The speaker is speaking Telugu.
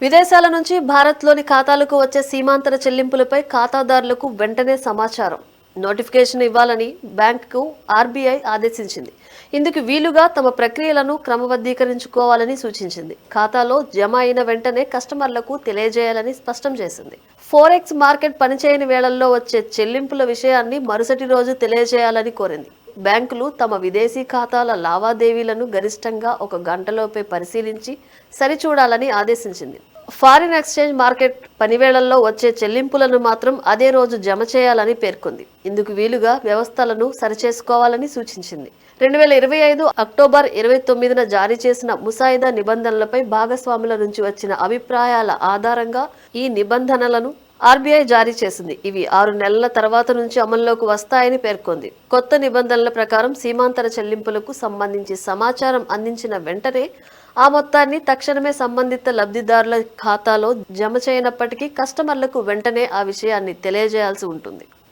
విదేశాల నుంచి భారత్లోని ఖాతాలకు వచ్చే సీమాంతర చెల్లింపులపై ఖాతాదారులకు వెంటనే సమాచారం నోటిఫికేషన్ ఇవ్వాలని బ్యాంకుకు ఆర్బీఐ ఆదేశించింది. ఇందుకు వీలుగా తమ ప్రక్రియలను క్రమబద్ధీకరించుకోవాలని సూచించింది. ఖాతాలో జమ అయిన వెంటనే కస్టమర్లకు తెలియజేయాలని స్పష్టం చేసింది. ఫోరెక్స్ మార్కెట్ పనిచేయని వేళల్లో వచ్చే చెల్లింపుల విషయాన్ని మరుసటి రోజు తెలియజేయాలని కోరింది. బ్యాంకులు తమ విదేశీ ఖాతాల లావాదేవీలను గరిష్టంగా 1 గంటలోపే పరిశీలించి సరిచూడాలని ఆదేశించింది. ఫారిన్ ఎక్స్చేంజ్ మార్కెట్ పనివేళల్లో వచ్చే చెల్లింపులను మాత్రం అదే రోజు జమ చేయాలని పేర్కొంది. ఇందుకు వీలుగా వ్యవస్థలను సరిచేసుకోవాలని సూచించింది. 2025 అక్టోబర్ 29న జారీ చేసిన ముసాయిదా నిబంధనలపై భాగస్వాముల నుంచి వచ్చిన అభిప్రాయాల ఆధారంగా ఈ నిబంధనలను ఆర్బీఐ జారీ చేసింది. ఇవి 6 నెలల తర్వాత నుంచి అమల్లోకి వస్తాయని పేర్కొంది. కొత్త నిబంధనల ప్రకారం సీమాంతర చెల్లింపులకు సంబంధించి సమాచారం అందించిన వెంటనే ఆ మొత్తాన్ని తక్షణమే సంబంధిత లబ్ధిదారుల ఖాతాలో జమ చేయనప్పటికీ కస్టమర్లకు వెంటనే ఆ విషయాన్ని తెలియజేయాల్సి ఉంటుంది.